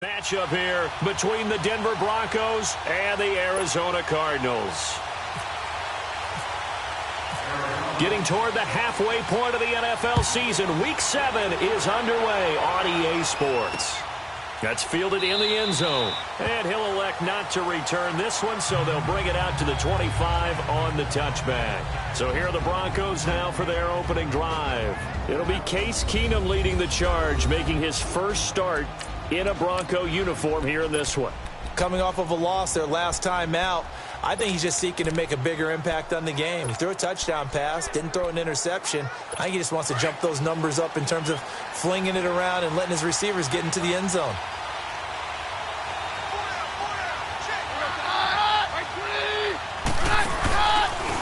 Matchup here between the Denver Broncos and the Arizona Cardinals. Getting toward the halfway point of the NFL season, Week 7 is underway on EA Sports. That's fielded in the end zone, and he'll elect not to return this one, so they'll bring it out to the 25 on the touchback. So here are the Broncos now for their opening drive. It'll be Case Keenum leading the charge, making his first start in a Bronco uniform here in this one. Coming off of a loss their last time out, I think he's just seeking to make a bigger impact on the game. He threw a touchdown pass, didn't throw an interception. I think he just wants to jump those numbers up in terms of flinging it around and letting his receivers get into the end zone.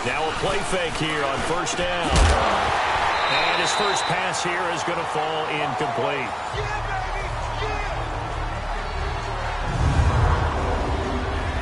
Now a play fake here on first down. And his first pass here is going to fall incomplete.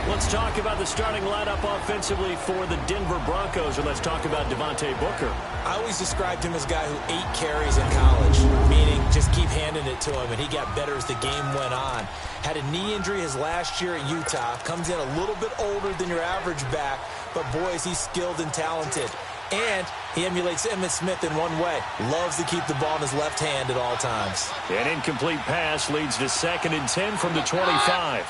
Let's talk about the starting lineup offensively for the Denver Broncos, and let's talk about Devontae Booker. I always described him as a guy who ate carries in college, meaning just keep handing it to him, and he got better as the game went on. Had a knee injury his last year at Utah, comes in a little bit older than your average back, but boy, is he skilled and talented. And he emulates Emmitt Smith in one way. Loves to keep the ball in his left hand at all times. An incomplete pass leads to 2nd and 10 from the 25.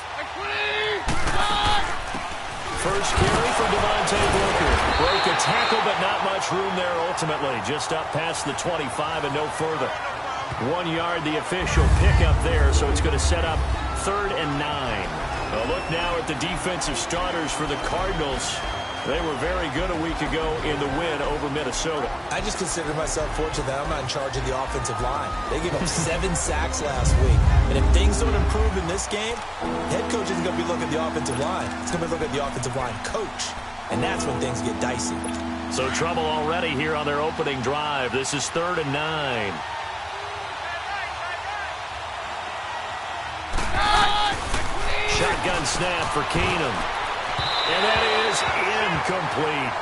First carry from Devontae Booker. Broke a tackle, but not much room there ultimately. Just up past the 25 and no further. 1 yard, the official pickup there, so it's going to set up 3rd and 9. A look now at the defensive starters for the Cardinals. They were very good a week ago in the win over Minnesota. I just consider myself fortunate that I'm not in charge of the offensive line. They gave up 7 sacks last week. And if things don't improve in this game, head coach isn't going to be looking at the offensive line. It's going to be looking at the offensive line coach. And that's when things get dicey. So trouble already here on their opening drive. This is 3rd and 9. Shotgun snap for Keenum. And that is incomplete.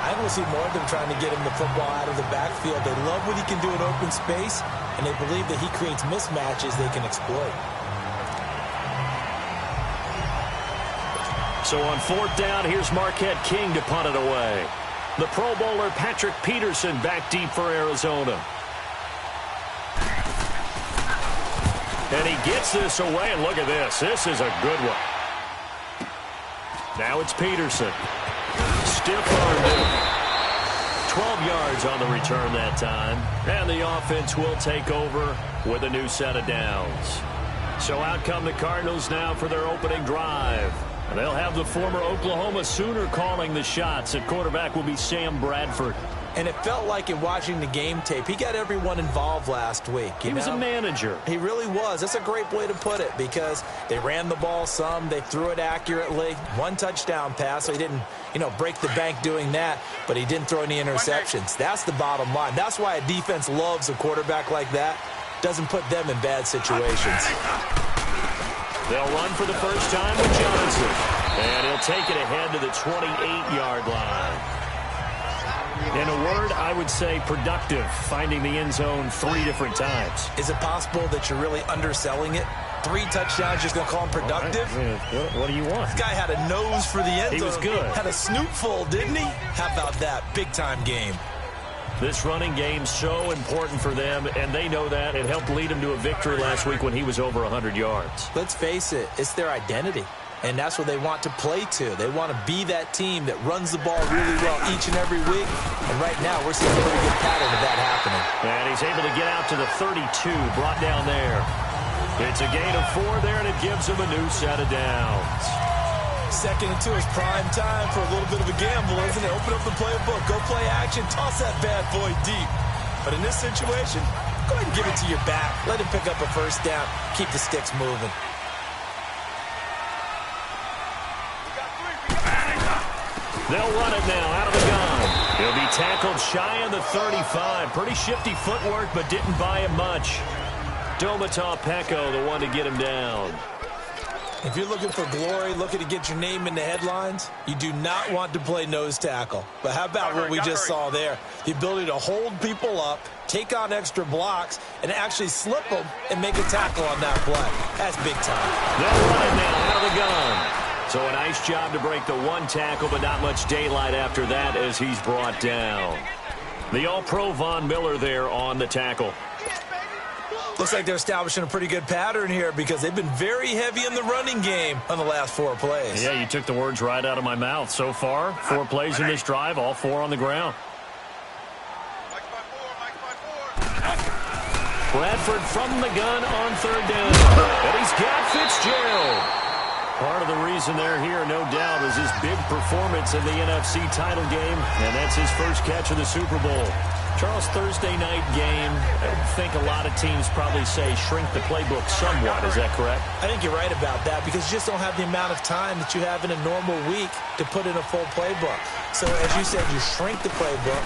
I want to see more of them trying to get him the football out of the backfield. They love what he can do in open space, and they believe that he creates mismatches they can exploit. So on 4th down, here's Marquette King to punt it away. The Pro Bowler Patrick Peterson back deep for Arizona. And he gets this away, and look at this. This is a good one. Now it's Peterson. Stiff-armed him. 12 yards on the return that time. And the offense will take over with a new set of downs. So out come the Cardinals now for their opening drive. And they'll have the former Oklahoma Sooner calling the shots. At quarterback will be Sam Bradford. And it felt like in watching the game tape, he got everyone involved last week. He was a manager. He really was. That's a great way to put it because they ran the ball some. They threw it accurately. 1 touchdown pass, so he didn't, break the bank doing that, but he didn't throw any interceptions. That's the bottom line. That's why a defense loves a quarterback like that. Doesn't put them in bad situations. They'll run for the first time with Johnson. And he'll take it ahead to the 28-yard line. In a word, I would say productive, finding the end zone 3 different times. Is it possible that you're really underselling it? 3 touchdowns, just going to call him productive? Right. What do you want? This guy had a nose for the end zone. He was good. Had a snoot full, didn't he? How about that? Big-time game. This running game's so important for them, and they know that. It helped lead him to a victory last week when he was over 100 yards. Let's face it, it's their identity. And that's what they want to play to. They want to be that team that runs the ball really well each and every week. And right now, we're seeing a pretty good pattern of that happening. And he's able to get out to the 32, brought down there. It's a gain of 4 there, and it gives him a new set of downs. 2nd and 2 is prime time for a little bit of a gamble, isn't it? Open up the playbook, go play action, toss that bad boy deep. But in this situation, go ahead and give it to your back. Let him pick up a first down. Keep the sticks moving. They'll run it now out of the gun. He'll be tackled shy of the 35. Pretty shifty footwork, but didn't buy him much. Domata Peko, the one to get him down. If you're looking for glory, looking to get your name in the headlines, you do not want to play nose tackle. But how about what we just saw there? The ability to hold people up, take on extra blocks, and actually slip them and make a tackle on that play. That's big time. They'll run it now out of the gun. So a nice job to break the one tackle, but not much daylight after that as he's brought down. The All-Pro Von Miller there on the tackle. Looks like they're establishing a pretty good pattern here because they've been very heavy in the running game on the last 4 plays. Yeah, you took the words right out of my mouth. So far, 4 plays in this drive, all 4 on the ground. Bradford from the gun on third down. And he's got Fitzgerald. Part of the reason they're here, no doubt, is his big performance in the NFC title game, and that's his first catch of the Super Bowl. Charles, Thursday night game, I think a lot of teams probably say shrink the playbook somewhat. Is that correct? I think you're right about that because you just don't have the amount of time that you have in a normal week to put in a full playbook. So, as you said, you shrink the playbook,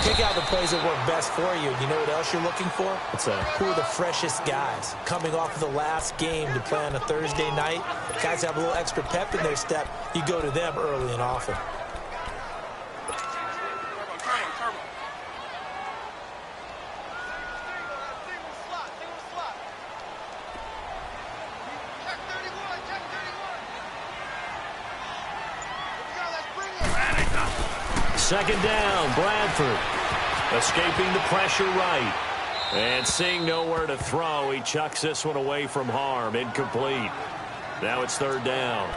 pick out the plays that work best for you. You know what else you're looking for? What's that? Who are the freshest guys coming off of the last game to play on a Thursday night? Guys have a little extra pep in their step. You go to them early and often. Second down, Bradford. Escaping the pressure right. And seeing nowhere to throw, he chucks this one away from harm. Incomplete. Now it's third down.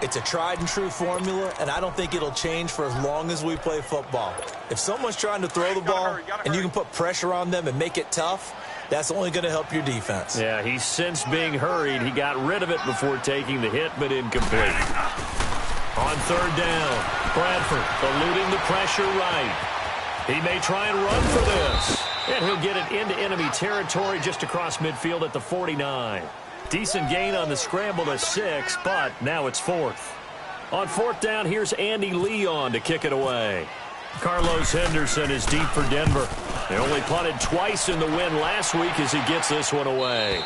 It's a tried and true formula, and I don't think it'll change for as long as we play football. If someone's trying to throw the ball and you can put pressure on them and make it tough, that's only going to help your defense. Yeah, he's since being hurried. He got rid of it before taking the hit, but incomplete. On third down, Bradford eluding the pressure right. He may try and run for this. And he'll get it into enemy territory just across midfield at the 49. Decent gain on the scramble to 6, but now it's 4th. On 4th down, here's Andy Leon to kick it away. Carlos Henderson is deep for Denver. They only punted twice in the win last week as he gets this one away.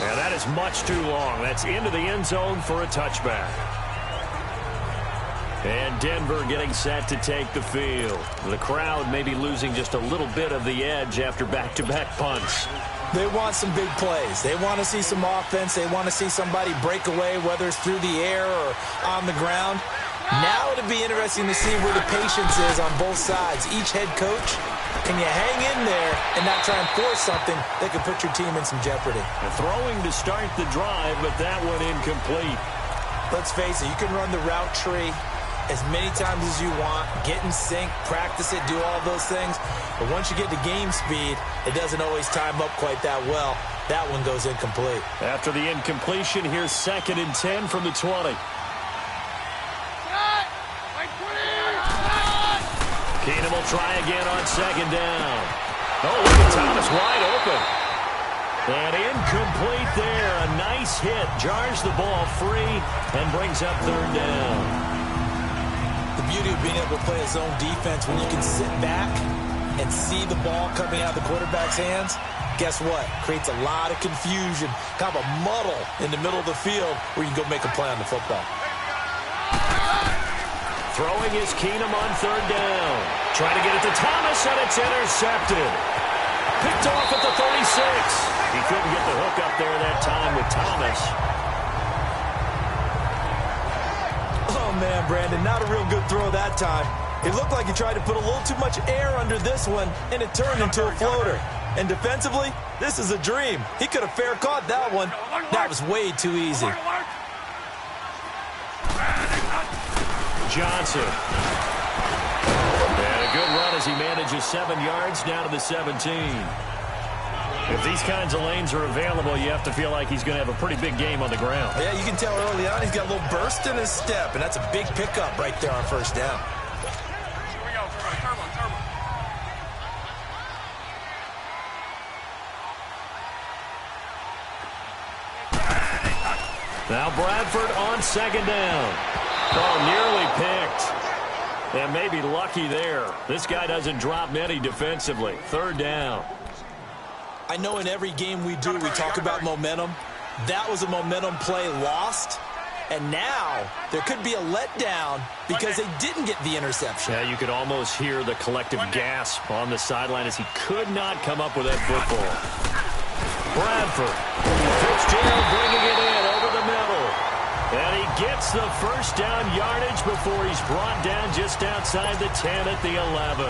And that is much too long. That's into the end zone for a touchback. And Denver getting set to take the field. The crowd may be losing just a little bit of the edge after back-to-back punts. They want some big plays. They want to see some offense. They want to see somebody break away, whether it's through the air or on the ground. Now it'll be interesting to see where the patience is on both sides. Each head coach, can you hang in there and not try and force something that could put your team in some jeopardy? Throwing to start the drive, but that one incomplete. Let's face it, you can run the route tree as many times as you want, get in sync, practice it, do all those things. But once you get to game speed, it doesn't always time up quite that well. That one goes incomplete. After the incompletion, here's 2nd and 10 from the 20. Keenum will try again on 2nd down. Oh, look at Thomas wide open. And incomplete there. A nice hit. Jars the ball free and brings up 3rd down. The beauty of being able to play a zone defense when you can sit back and see the ball coming out of the quarterback's hands, guess what? Creates a lot of confusion, kind of a muddle in the middle of the field where you can go make a play on the football. Throwing is Keenum on 3rd down. Trying to get it to Thomas, and it's intercepted. Picked off at the 36. He couldn't get the hook up there that time with Thomas. Oh, man, Brandon, not a real good throw that time. It looked like he tried to put a little too much air under this one, and it turned into a floater. And defensively, this is a dream. He could have fair caught that one. That was way too easy. Johnson. And a good run as he manages 7 yards down to the 17. If these kinds of lanes are available, you have to feel like he's going to have a pretty big game on the ground. Yeah, you can tell early on he's got a little burst in his step, and that's a big pickup right there on 1st down. Here we go, turbo. Now Bradford on 2nd down. Oh, nearly picked. And maybe lucky there. This guy doesn't drop many defensively. 3rd down. I know in every game we do, we talk about momentum. That was a momentum play lost. And now there could be a letdown because they didn't get the interception. Yeah, you could almost hear the collective gasp on the sideline as he could not come up with that football. Bradford. Fitzgerald bringing it in over the middle. And he gets the first down yardage before he's brought down just outside the 10 at the 11.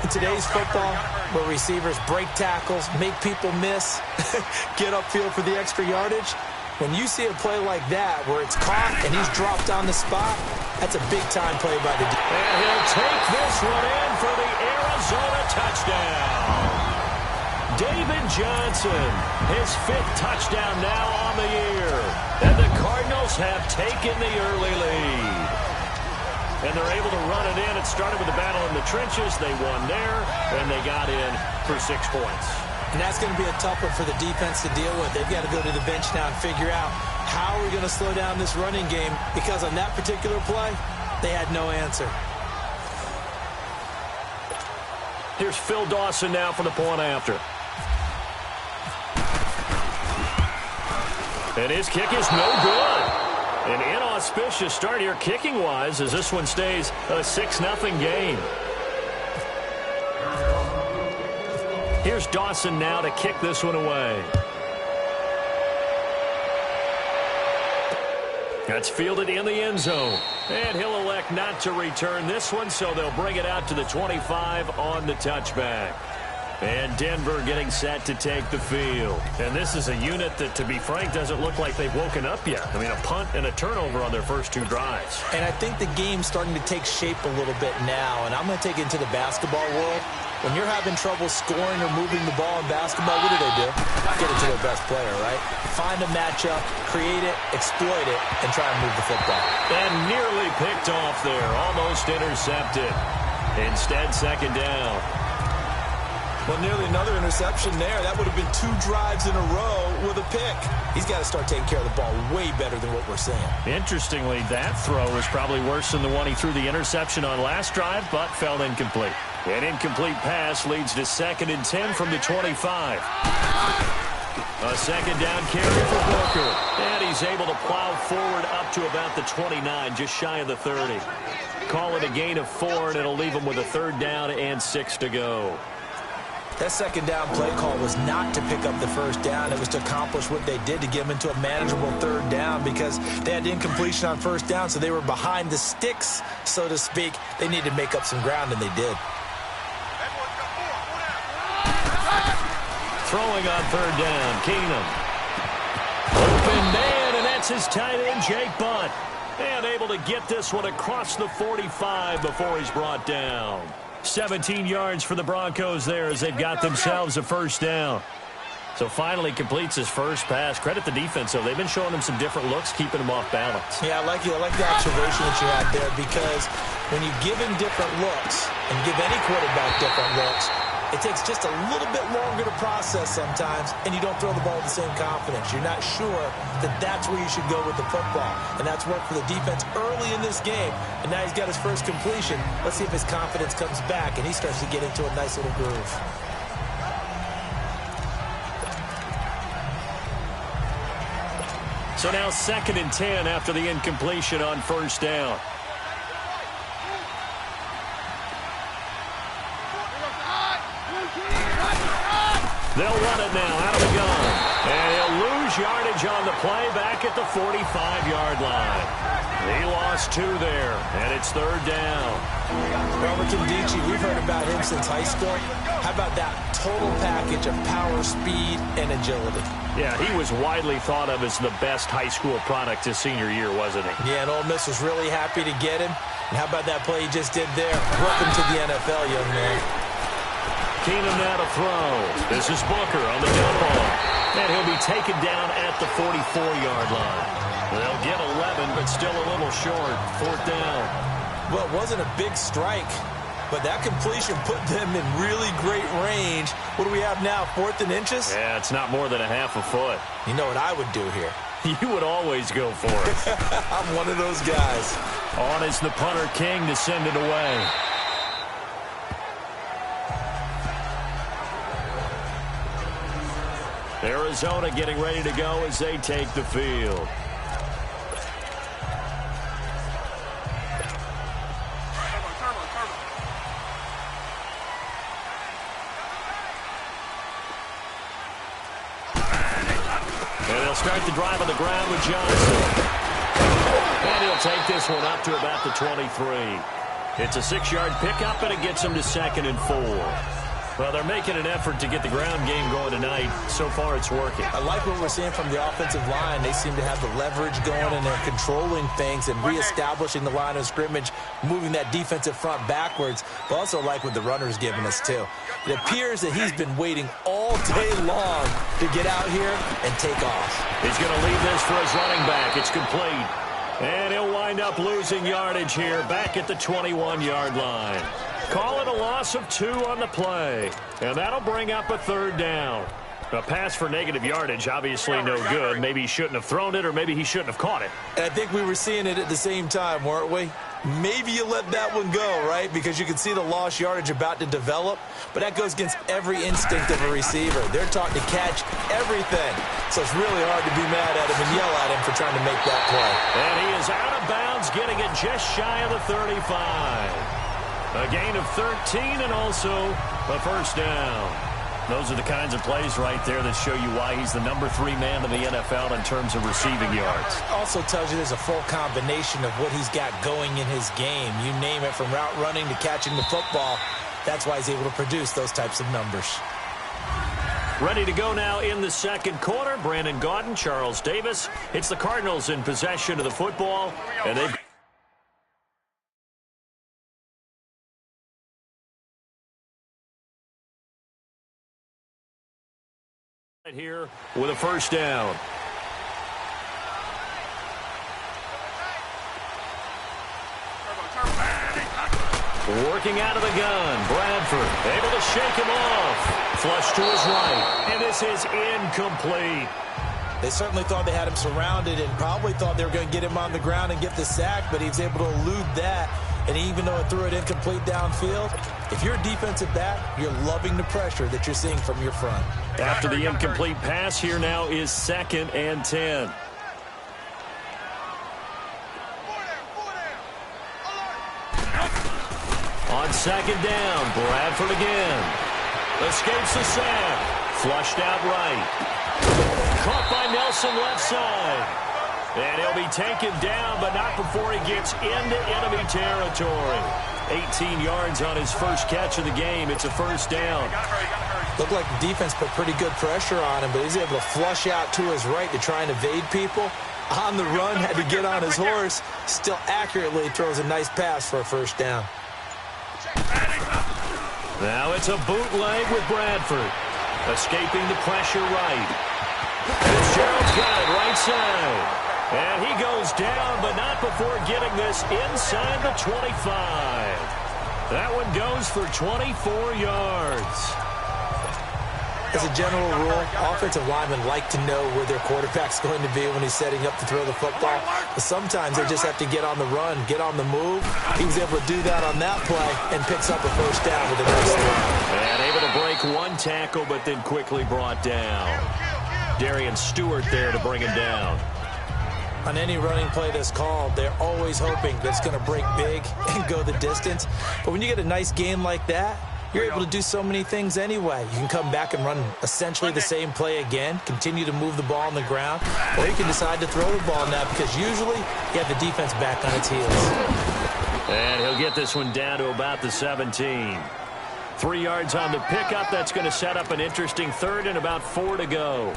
In today's football, where receivers break tackles, make people miss, get upfield for the extra yardage, when you see a play like that where it's caught and he's dropped on the spot, that's a big-time play by the defense. And he'll take this one in for the Arizona touchdown. David Johnson, his 5th touchdown now on the year. And the Cardinals have taken the early lead. And they're able to run it in. It started with the battle in the trenches. They won there, and they got in for 6 points. And that's going to be a tough one for the defense to deal with. They've got to go to the bench now and figure out how are we going to slow down this running game, because on that particular play, they had no answer. Here's Phil Dawson now for the point after. And his kick is no good. An inauspicious start here kicking-wise as this one stays a 6-0 game. Here's Dawson now to kick this one away. That's fielded in the end zone. And he'll elect not to return this one, so they'll bring it out to the 25 on the touchback. And Denver getting set to take the field. And this is a unit that, to be frank, doesn't look like they've woken up yet. I mean, a punt and a turnover on their first 2 drives. And I think the game's starting to take shape a little bit now. And I'm going to take it into the basketball world. When you're having trouble scoring or moving the ball in basketball, what do? Get it to their best player, right? Find a matchup, create it, exploit it, and try and move the football. And nearly picked off there. Almost intercepted. Instead, second down. Well, nearly another interception there. That would have been 2 drives in a row with a pick. He's got to start taking care of the ball way better than what we're seeing. Interestingly, that throw was probably worse than the one he threw the interception on last drive, but fell incomplete. An incomplete pass leads to 2nd and 10 from the 25. A second down carry for Booker. And he's able to plow forward up to about the 29, just shy of the 30. Call it a gain of 4, and it'll leave him with a 3rd down and 6 to go. That second down play call was not to pick up the first down. It was to accomplish what they did, to get them into a manageable 3rd down, because they had incompletion on first down, so they were behind the sticks, so to speak. They needed to make up some ground, and they did. Throwing on 3rd down, Keenum. Open man, and that's his tight end, Jake Butt. And able to get this one across the 45 before he's brought down. 17 yards for the Broncos there as they've got themselves a first down. So finally completes his first pass. Credit the defense, though. They've been showing him some different looks, keeping him off balance. Yeah, I like the observation that you had there, because when you give him different looks and give any quarterback different looks, it takes just a little bit longer to process sometimes, and you don't throw the ball with the same confidence. You're not sure that that's where you should go with the football. And that's worked for the defense early in this game. And now he's got his first completion. Let's see if his confidence comes back and he starts to get into a nice little groove. So now 2nd and 10 after the incompletion on first down. They'll run it now out of the gun. And he'll lose yardage on the play back at the 45-yard line. He lost 2 there, and it's 3rd down. Robert Nkemdiche, we've heard about him since high school. How about that total package of power, speed, and agility? Yeah, he was widely thought of as the best high school product his senior year, wasn't he? Yeah, and Ole Miss was really happy to get him. And how about that play he just did there? Welcome to the NFL, young man. Keenum now to throw. This is Booker on the dump off. And he'll be taken down at the 44-yard line. They'll get 11, but still a little short. 4th down. Well, it wasn't a big strike, but that completion put them in really great range. What do we have now, 4th and inches? Yeah, it's not more than a half a foot. You know what I would do here? You would always go for it. I'm one of those guys. On is the punter King to send it away. Arizona getting ready to go as they take the field. And they'll start the drive on the ground with Johnson. And he'll take this one up to about the 23. It's a 6-yard pickup, and it gets him to 2nd and 4. Well, they're making an effort to get the ground game going tonight. So far, it's working. I like what we're seeing from the offensive line. They seem to have the leverage going, and they're controlling things and reestablishing the line of scrimmage, moving that defensive front backwards. But also like what the runner's giving us, too. It appears that he's been waiting all day long to get out here and take off. He's going to leave this for his running back. It's complete. And he'll wind up losing yardage here back at the 21-yard line. Call it a loss of 2 on the play. And that'll bring up a 3rd down. A pass for negative yardage, obviously no good. Maybe he shouldn't have thrown it, or maybe he shouldn't have caught it. And I think we were seeing it at the same time, weren't we? Maybe you let that one go, right? Because you can see the lost yardage about to develop. But that goes against every instinct of a receiver. They're taught to catch everything. So it's really hard to be mad at him and yell at him for trying to make that play. And he is out of bounds, getting it just shy of the 35. A gain of 13 and also a 1st down. Those are the kinds of plays right there that show you why he's the number 3 man in the NFL in terms of receiving yards. Also tells you there's a full combination of what he's got going in his game. You name it, from route running to catching the football. That's why he's able to produce those types of numbers. Ready to go now in the 2nd quarter. Brandon Gaudin, Charles Davis. It's the Cardinals in possession of the football, and they've here with a 1st down. Working out of the gun, Bradford able to shake him off. Flush to his right, and this is incomplete. They certainly thought they had him surrounded and probably thought they were going to get him on the ground and get the sack, but he was able to elude that. And even though it threw it incomplete downfield, if you're a defensive back, you're loving the pressure that you're seeing from your front. After the incomplete pass, here now is 2nd and 10. On 2nd down, Bradford again. Escapes the sack. Flushed out right. Caught by Nelson left side. And he'll be taken down, but not before he gets into enemy territory. 18 yards on his first catch of the game. It's a 1st down. Looked like the defense put pretty good pressure on him, but he's able to flush out to his right to try and evade people. On the run, had to get on his horse. Still accurately throws a nice pass for a 1st down. Now it's a bootleg with Bradford. Escaping the pressure right. Fitzgerald's got it right side. And he goes down, but not before getting this inside the 25. That one goes for 24 yards. As a general rule, offensive linemen like to know where their quarterback's going to be when he's setting up to throw the football. But sometimes they just have to get on the run, get on the move. He was able to do that on that play and picks up a 1st down with a nice throw. And able to break one tackle, but then quickly brought down. Darian Stewart there to bring him down. On any running play that's called, they're always hoping that it's going to break big and go the distance. But when you get a nice game like that, you're able to do so many things anyway. You can come back and run essentially the same play again, continue to move the ball on the ground, or you can decide to throw the ball now because usually you have the defense back on its heels. And he'll get this one down to about the 17. 3 yards on the pickup. That's going to set up an interesting 3rd and about 4 to go.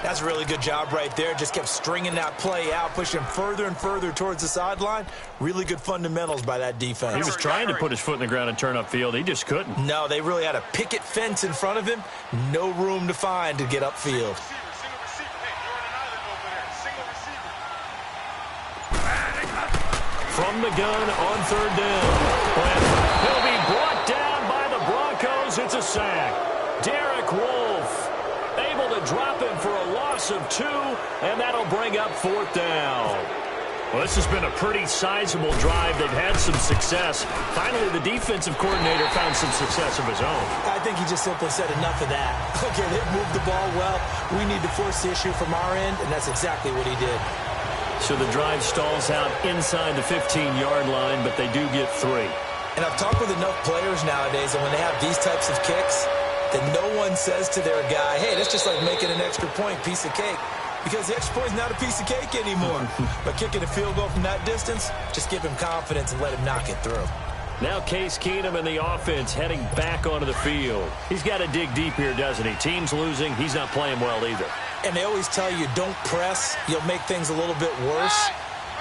That's a really good job right there. Just kept stringing that play out, pushing further and further towards the sideline. Really good fundamentals by that defense. He was trying to put his foot in the ground and turn upfield. He just couldn't. No, they really had a picket fence in front of him. No room to find to get upfield. From the gun on 3rd down. He'll be brought down by the Broncos. It's a sack. Derek Wolfe able to drop him for a loss of 2, and that'll bring up 4th down. Well, this has been a pretty sizable drive. They've had some success. Finally, the defensive coordinator found some success of his own. I think he just simply said enough of that. Okay, they've moved the ball well. We need to force the issue from our end, and that's exactly what he did. So the drive stalls out inside the 15-yard line, but they do get 3. And I've talked with enough players nowadays, and when they have these types of kicks, that no one says to their guy, hey, that's just like making an extra point, piece of cake. Because the extra point is not a piece of cake anymore. But kicking a field goal from that distance, just give him confidence and let him knock it through. Now Case Keenum and the offense heading back onto the field. He's got to dig deep here, doesn't he? Team's losing. He's not playing well either. And they always tell you, don't press. You'll make things a little bit worse.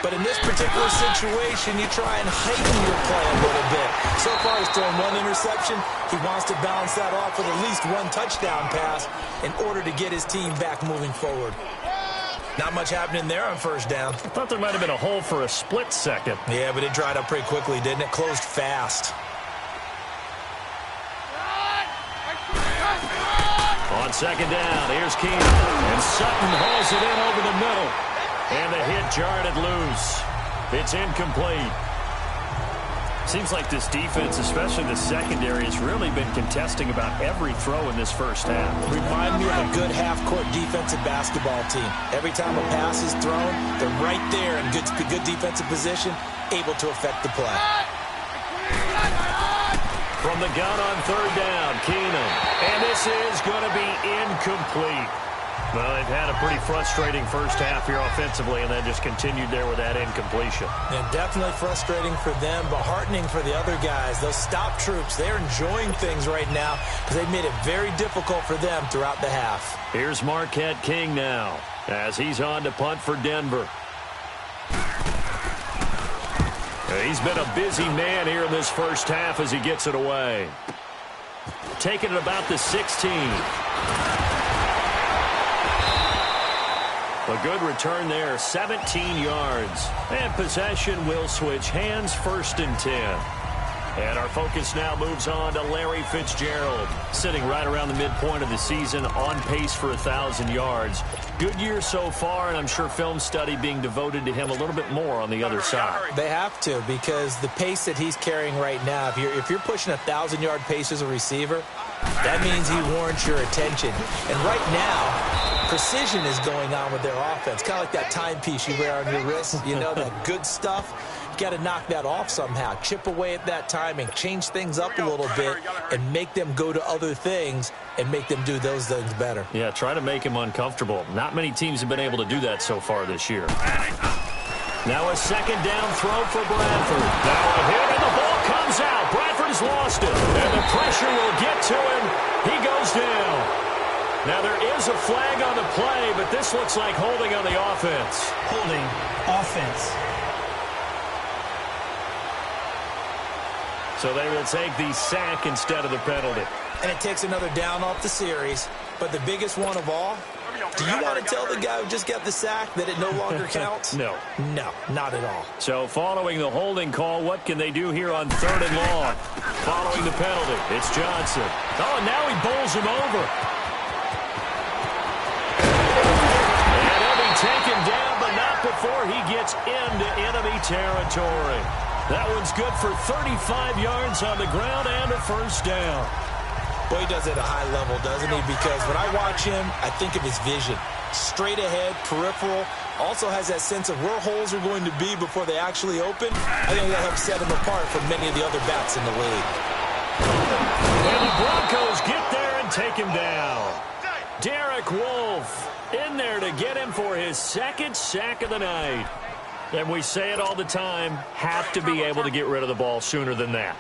But in this particular situation, you try and heighten your play a little bit. So far, he's thrown 1 interception. He wants to balance that off with at least 1 touchdown pass in order to get his team back moving forward. Not much happening there on first down. I thought there might have been a hole for a split second. Yeah, but it dried up pretty quickly, didn't it? Closed fast. On second down, here's Keenum. And Sutton hauls it in over the middle. And the hit jarred it loose. It's incomplete. Seems like this defense, especially the secondary, has really been contesting about every throw in this first half. Remind me of a good half-court defensive basketball team. Every time a pass is thrown, they're right there in good defensive position, able to affect the play. From the gun on third down, Keenum. And this is going to be incomplete. Well, they've had a pretty frustrating first half here offensively, and then just continued there with that incompletion. And definitely frustrating for them, but heartening for the other guys. Those stop troops, they're enjoying things right now because they've made it very difficult for them throughout the half. Here's Marquette King now as he's on to punt for Denver. He's been a busy man here in this first half as he gets it away. Taking it about the 16. A good return there, 17 yards. And possession will switch hands, 1st and 10. And our focus now moves on to Larry Fitzgerald, sitting right around the midpoint of the season, on pace for 1,000 yards. Good year so far, and I'm sure film study being devoted to him a little bit more on the other side. They have to, because the pace that he's carrying right now, if you're pushing 1,000-yard pace as a receiver, that means he warrants your attention. And right now, precision is going on with their offense. Kind of like that timepiece you wear on your wrist. You know, that good stuff. You got to knock that off somehow. Chip away at that timing. Change things up a little bit and make them go to other things and make them do those things better. Yeah, try to make him uncomfortable. Not many teams have been able to do that so far this year. Now a second down throw for Bradford. Now a hit and the ball comes out. Bradford's lost it. And the pressure will get to him. He goes down. Now there is a flag on the play, but this looks like holding on the offense. Holding offense. So they will take the sack instead of the penalty. And it takes another down off the series. But the biggest one of all, do you want to tell the guy who just got the sack that it no longer counts? No. No, not at all. So following the holding call, what can they do here on 3rd and long? Following the penalty, it's Johnson. Oh, and now he bowls him over. And he'll be taken down, but not before he gets into enemy territory. That one's good for 35 yards on the ground and a 1st down. Boy, he does it at a high level, doesn't he? Because when I watch him, I think of his vision. Straight ahead, peripheral. Also has that sense of where holes are going to be before they actually open. I think that helps set him apart from many of the other backs in the league. And the Broncos get there and take him down. Derek Wolfe in there to get him for his 2nd sack of the night. And we say it all the time, have to be able to get rid of the ball sooner than that.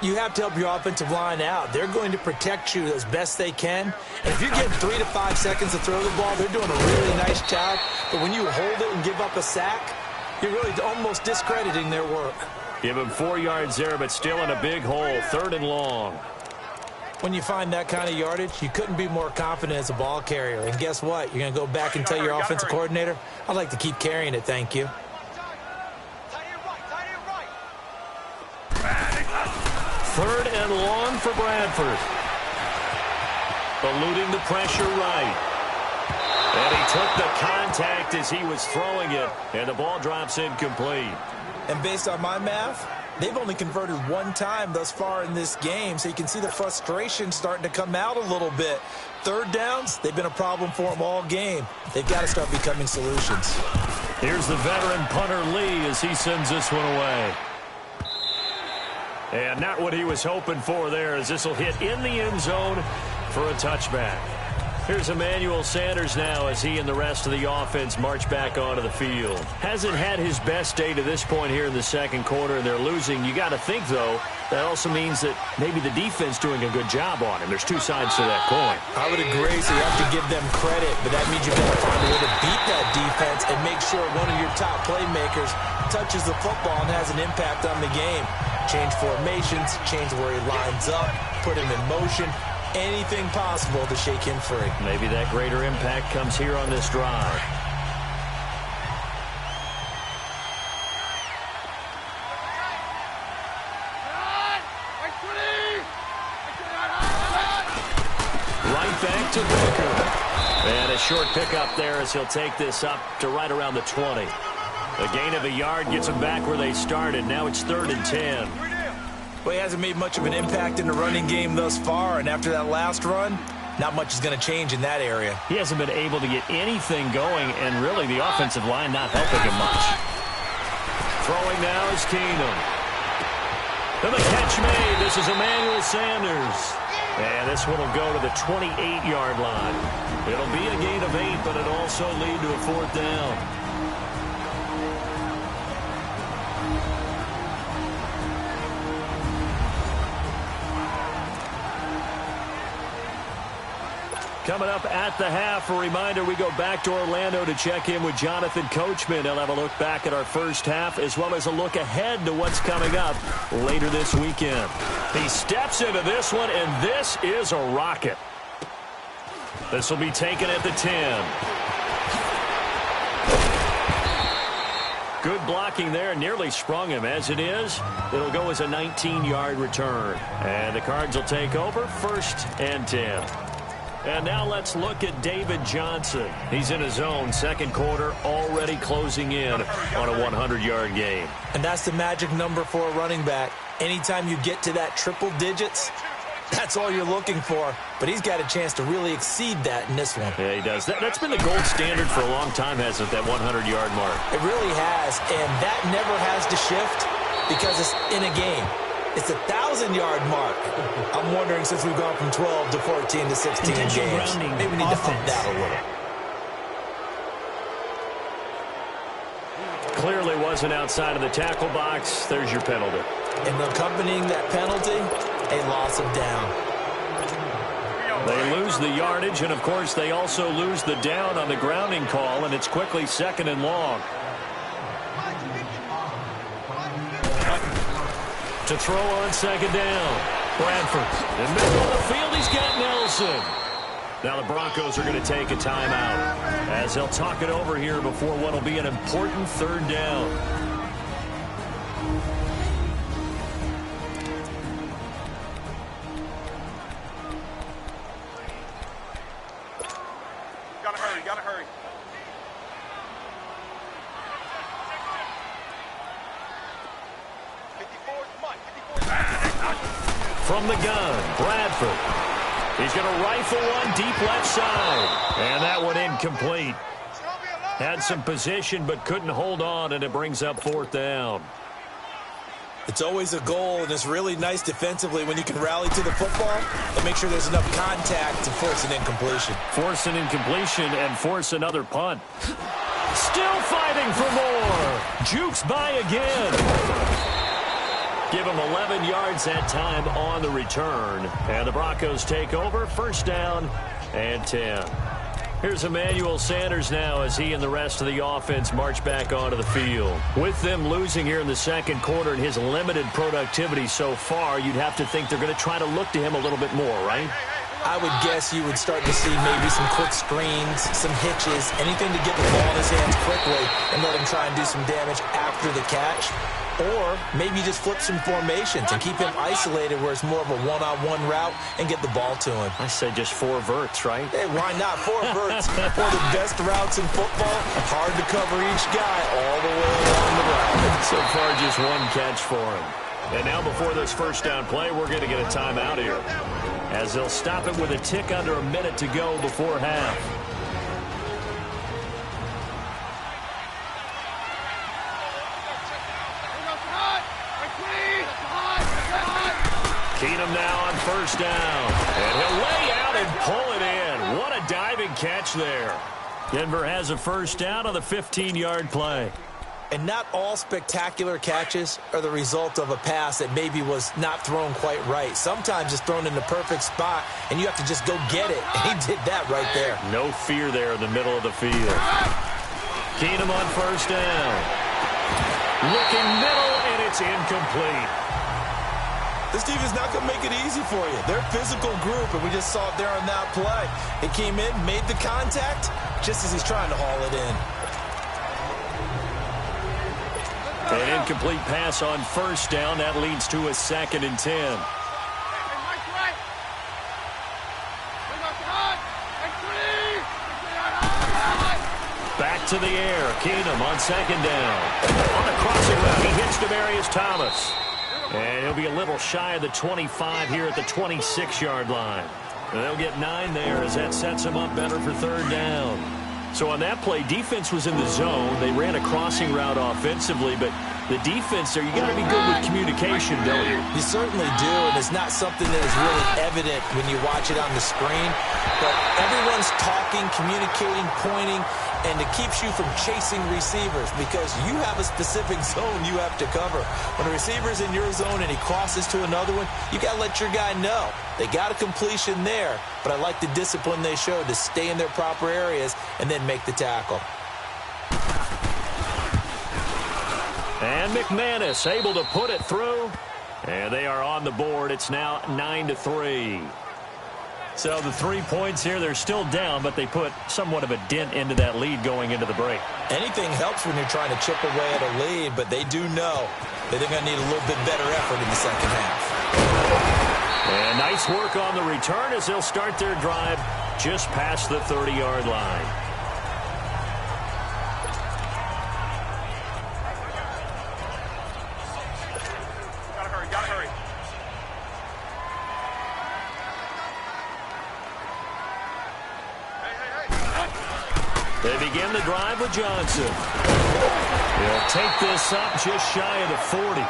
You have to help your offensive line out. They're going to protect you as best they can. And if you're getting 3 to 5 seconds to throw the ball, they're doing a really nice job. But when you hold it and give up a sack, you're really almost discrediting their work. Give him 4 yards there, but still in a big hole, 3rd and long. When you find that kind of yardage, you couldn't be more confident as a ball carrier. And guess what? You're going to go back and tell your offensive coordinator, I'd like to keep carrying it, thank you. 3rd and long for Bradford. Eluding the pressure right. And he took the contact as he was throwing it, and the ball drops incomplete. And based on my math, they've only converted one time thus far in this game, so you can see the frustration starting to come out a little bit. Third downs, they've been a problem for them all game. They've got to start becoming solutions. Here's the veteran punter Lee as he sends this one away. And not what he was hoping for there, as this will hit in the end zone for a touchback. Here's Emmanuel Sanders now as he and the rest of the offense march back onto the field. Hasn't had his best day to this point here in the second quarter, and they're losing. You got to think, though, that also means that maybe the defense doing a good job on him. There's two sides to that coin. I would agree, so you have to give them credit, but that means you've got to find a way to beat that defense and make sure one of your top playmakers touches the football and has an impact on the game. Change formations, change where he lines up, put him in motion. Anything possible to shake him free. Maybe that greater impact comes here on this drive. Right back to Booker. And a short pickup there as he'll take this up to right around the 20. A gain of a yard gets them back where they started. Now it's 3rd and 10. Well, he hasn't made much of an impact in the running game thus far, and after that last run, not much is going to change in that area. He hasn't been able to get anything going, and really the offensive line not helping him much. Throwing now is Keenum. And the catch made. This is Emmanuel Sanders. And this one will go to the 28-yard line. It'll be a gain of 8, but it'll also lead to a 4th down. Coming up at the half, a reminder, we go back to Orlando to check in with Jonathan Coachman. He'll have a look back at our first half as well as a look ahead to what's coming up later this weekend. He steps into this one, and this is a rocket. This will be taken at the 10. Good blocking there, nearly sprung him. As it is, it'll go as a 19-yard return. And the Cards will take over, 1st and 10. And now let's look at David Johnson. He's in his own second quarter, already closing in on a 100-yard game. And that's the magic number for a running back. Anytime you get to that triple digits, that's all you're looking for. But he's got a chance to really exceed that in this one. Yeah, he does. That's been the gold standard for a long time, hasn't it, that 100-yard mark? It really has, and that never has to shift because it's in a game. It's a 1,000-yard mark. I'm wondering, since we've gone from 12 to 14 to 16 games, maybe we need to up that a little. Clearly wasn't outside of the tackle box. There's your penalty. And accompanying that penalty, a loss of down. They lose the yardage, and, of course, they also lose the down on the grounding call, and it's quickly 2nd and long. To throw on 2nd down. Bradford. In the middle of the field, he's got Nelson. Now the Broncos are going to take a timeout as they'll talk it over here before what will be an important 3rd down. Gotta hurry, gotta hurry. From the gun, Bradford. He's going to rifle one deep left side. And that one incomplete. Had some position but couldn't hold on, and it brings up 4th down. It's always a goal, and it's really nice defensively when you can rally to the football and make sure there's enough contact to force an incompletion. Force an incompletion and force another punt. Still fighting for more. Jukes by again. Give him 11 yards that time on the return. And the Broncos take over, 1st down and 10. Here's Emmanuel Sanders now as he and the rest of the offense march back onto the field. With them losing here in the second quarter and his limited productivity so far, you'd have to think they're going to try to look to him a little bit more, right? I would guess you would start to see maybe some quick screens, some hitches, anything to get the ball in his hands quickly and let him try and do some damage after the catch. Or maybe just flip some formations and keep him isolated where it's more of a one-on-one route and get the ball to him. I say just 4 verts, right? Hey, why not? 4 verts. One of the best routes in football. Hard to cover each guy all the way along the route. So far, just 1 catch for him. And now before this first down play, we're going to get a timeout here, as they'll stop it with a tick under a minute to go before half. Keenum now on first down. And he'll lay out and pull it in. What a diving catch there. Denver has a first down on the 15-yard play. And not all spectacular catches are the result of a pass that maybe was not thrown quite right. Sometimes it's thrown in the perfect spot, and you have to just go get it. And he did that right there. No fear there in the middle of the field. Keenum on first down. Looking middle, and it's incomplete. This team is not going to make it easy for you. They're a physical group, and we just saw it there on that play. He came in, made the contact, just as he's trying to haul it in. An incomplete pass on first down. That leads to a 2nd and 10. Back to the air. Keenum on 2nd down. On the crossing route, he hits Demaryius Thomas. And he'll be a little shy of the 25 here at the 26-yard line. And they'll get 9 there as that sets them up better for 3rd down. So on that play, defense was in the zone. They ran a crossing route offensively, but the defense there, you got to be good with communication, don't you? You certainly do, and it's not something that is really evident when you watch it on the screen. But everyone's talking, communicating, pointing, and it keeps you from chasing receivers because you have a specific zone you have to cover. When a receiver's in your zone and he crosses to another one, you got to let your guy know. They got a completion there, but I like the discipline they showed to stay in their proper areas and then make the tackle. And McManus able to put it through. And they are on the board. It's now 9-3. So the 3 points here, they're still down, but they put somewhat of a dent into that lead going into the break. Anything helps when you're trying to chip away at a lead, but they do know that they're going to need a little bit better effort in the second half. And nice work on the return as they'll start their drive just past the 30-yard line. Gotta hurry. They begin the drive with Johnson. He'll take this up just shy of the 40.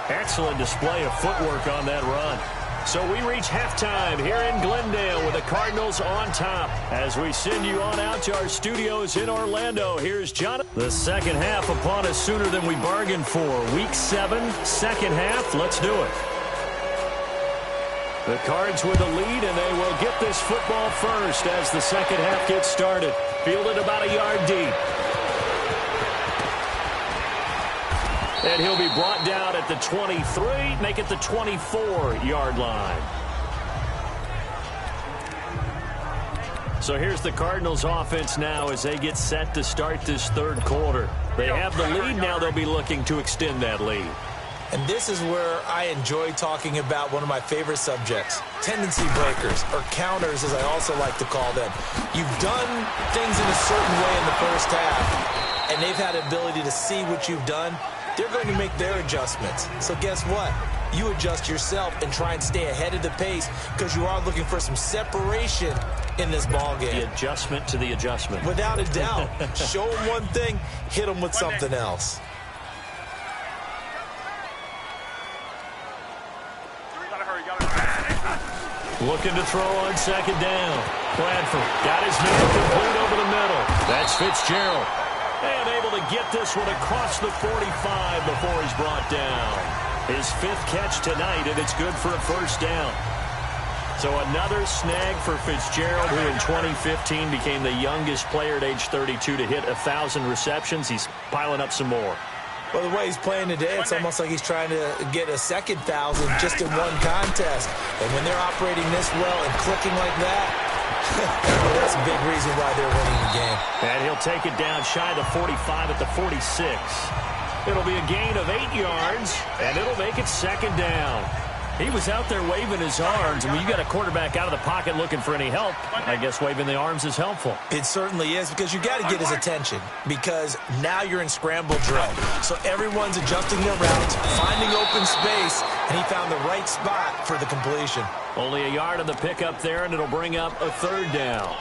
Excellent display of footwork on that run. So we reach halftime here in Glendale with the Cardinals on top. As we send you on out to our studios in Orlando, here's Jonathan. The second half upon us sooner than we bargained for. Week 7, second half. Let's do it. The Cards with the lead, and they will get this football first as the second half gets started. Fielded about a yard deep. And he'll be brought down at the 23, make it the 24-yard line. So here's the Cardinals offense now as they get set to start this third quarter. They have the lead now. They'll be looking to extend that lead. And this is where I enjoy talking about one of my favorite subjects, tendency breakers, or counters as I also like to call them. You've done things in a certain way in the first half, and they've had the ability to see what you've done. They're going to make their adjustments. So guess what? You adjust yourself and try and stay ahead of the pace because you are looking for some separation in this ball game. The adjustment to the adjustment. Without a doubt. Show them one thing, hit them with something else. Looking to throw on second down. Bradford got his man complete over the middle. That's Fitzgerald. And able to get this one across the 45 before he's brought down. His 5th catch tonight, and it's good for a first down. So another snag for Fitzgerald, who in 2015 became the youngest player at age 32 to hit 1,000 receptions. He's piling up some more. Well, the way he's playing today, it's almost like he's trying to get a second 1,000 just in one contest. And when they're operating this well and clicking like that, that's a big reason why they're winning the game. And he'll take it down shy of the 45 at the 46. It'll be a gain of 8 yards, and it'll make it second down. He was out there waving his arms, and when you got a quarterback out of the pocket looking for any help, I guess waving the arms is helpful. It certainly is, because you got to get his attention, because now you're in scramble drill. So everyone's adjusting their routes, finding open space, and he found the right spot for the completion. Only a yard on the pickup there, and it'll bring up a third down.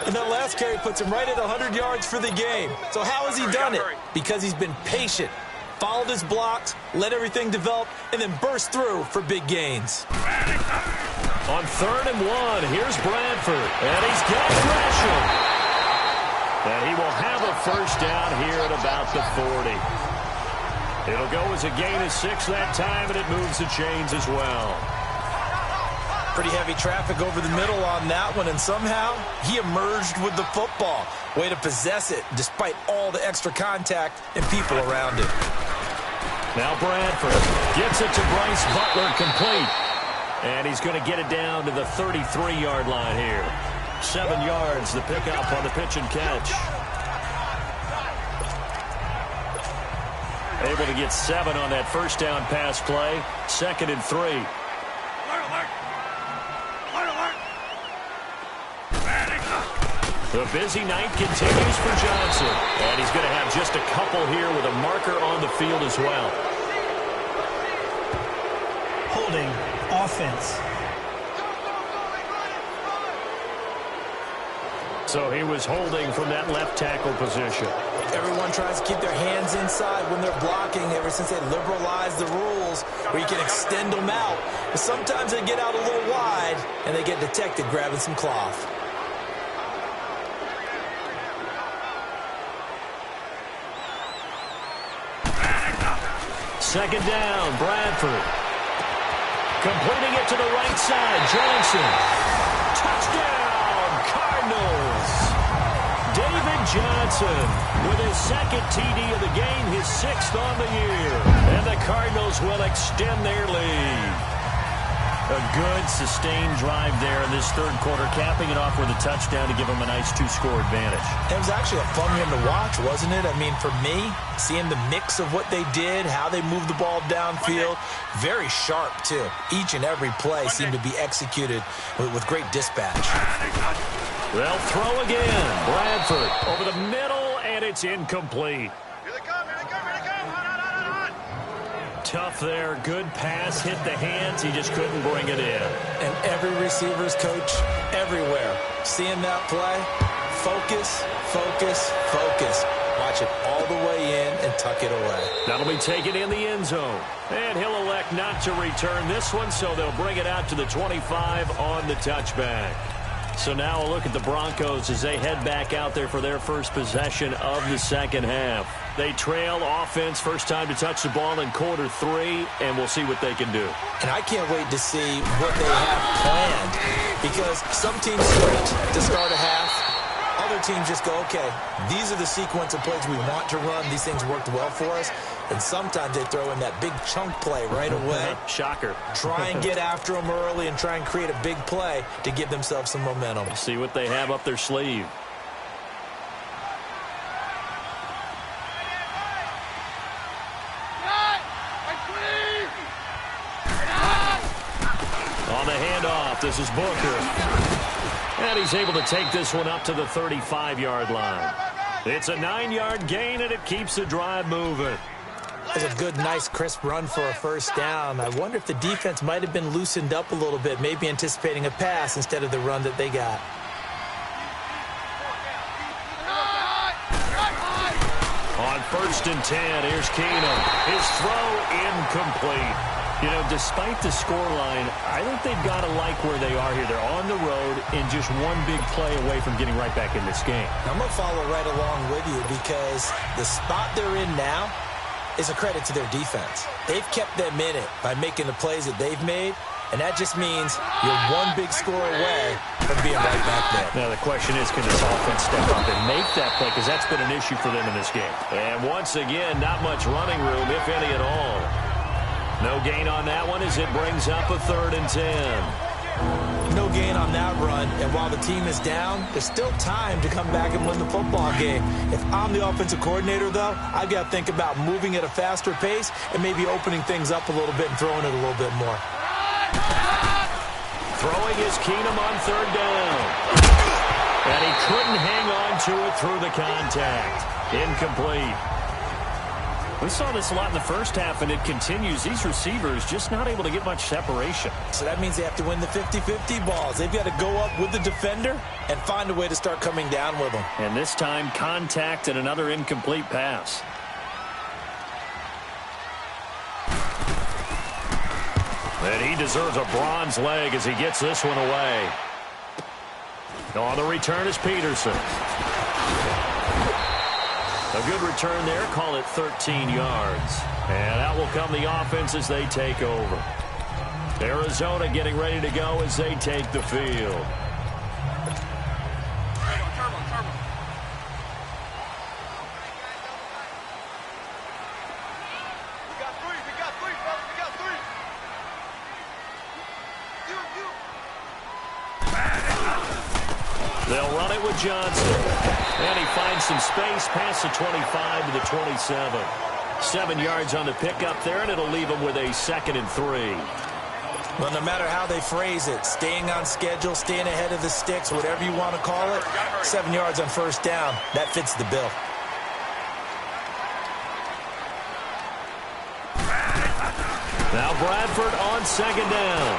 And that last carry puts him right at 100 yards for the game. So how has he done it? Because he's been patient, followed his blocks, let everything develop, and then burst through for big gains. On 3rd and 1, here's Bradford, and he's got Gresham. And he will have a first down here at about the 40. It'll go as a gain of 6 that time, and it moves the chains as well. Pretty heavy traffic over the middle on that one, and somehow he emerged with the football. Way to possess it, despite all the extra contact and people around him. Now Bradford gets it to Bryce Butler, complete. And he's going to get it down to the 33-yard line here. 7 yards, the pickup on the pitch and catch. Able to get 7 on that first down pass play. 2nd and 3. The busy night continues for Johnson. And he's going to have just a couple here with a marker on the field as well. Holding offense. So he was holding from that left tackle position. Everyone tries to keep their hands inside when they're blocking ever since they liberalized the rules where you can extend them out. But sometimes they get out a little wide and they get detected grabbing some cloth. Second down, Bradford. Completing it to the right side, Johnson. Touchdown, Cardinals. David Johnson with his 2nd TD of the game, his 6th on the year. And the Cardinals will extend their lead. A good, sustained drive there in this 3rd quarter, capping it off with a touchdown to give them a nice 2-score advantage. It was actually a fun one to watch, wasn't it? I mean, for me, seeing the mix of what they did, how they moved the ball downfield, very sharp, too. Each and every play seemed to be executed with great dispatch. They'll throw again. Bradford over the middle, and it's incomplete. Here they come, here they come, here they come. Hot. Tough there. Good pass. Hit the hands. He just couldn't bring it in. And every receiver's coach everywhere. Seeing that play, focus, focus, focus. Watch it all the way in and tuck it away. That'll be taken in the end zone. And he'll elect not to return this one, so they'll bring it out to the 25 on the touchback. So now a look at the Broncos as they head back out there for their first possession of the second half. They trail offense, first time to touch the ball in quarter 3, and we'll see what they can do. And I can't wait to see what they have planned, because some teams switch to start a half. Other teams just go, okay, these are the sequence of plays we want to run. These things worked well for us. And sometimes they throw in that big chunk play right away. Shocker. Try and get after them early and try and create a big play to give themselves some momentum. See what they have up their sleeve. On the handoff, this is Booker. And he's able to take this one up to the 35-yard line. It's a 9-yard gain, and it keeps the drive moving. It's a good, nice, crisp run for a first down. I wonder if the defense might have been loosened up a little bit, maybe anticipating a pass instead of the run that they got. On 1st and 10, here's Keenum. His throw incomplete. You know, despite the scoreline, I think they've got to like where they are here. They're on the road and just one big play away from getting right back in this game. I'm going to follow right along with you, because the spot they're in now is a credit to their defense. They've kept them in it by making the plays that they've made, and that just means you're one big score away from being right back there. Now, the question is, can this offense step up and make that play? Because that's been an issue for them in this game. And once again, not much running room, if any at all. No gain on that one as it brings up a 3rd and 10. No gain on that run, and while the team is down, there's still time to come back and win the football game. If I'm the offensive coordinator, though, I've got to think about moving at a faster pace and maybe opening things up a little bit and throwing it a little bit more. Throwing is Keenum on 3rd down. And he couldn't hang on to it through the contact. Incomplete. We saw this a lot in the first half, and it continues. These receivers just not able to get much separation. So that means they have to win the 50-50 balls. They've got to go up with the defender and find a way to start coming down with them. And this time, contact and another incomplete pass. And he deserves a bronze leg as he gets this one away. On the return is Peterson. A good return there. Call it 13 yards. And out will come the offense as they take over. Arizona getting ready to go as they take the field. They'll run it with Johnson. And he finds some space past the 25 to the 27. 7 yards on the pickup there, and it'll leave him with a 2nd and 3. Well, no matter how they phrase it, staying on schedule, staying ahead of the sticks, whatever you want to call it, 7 yards on 1st down, that fits the bill. Now Bradford on 2nd down.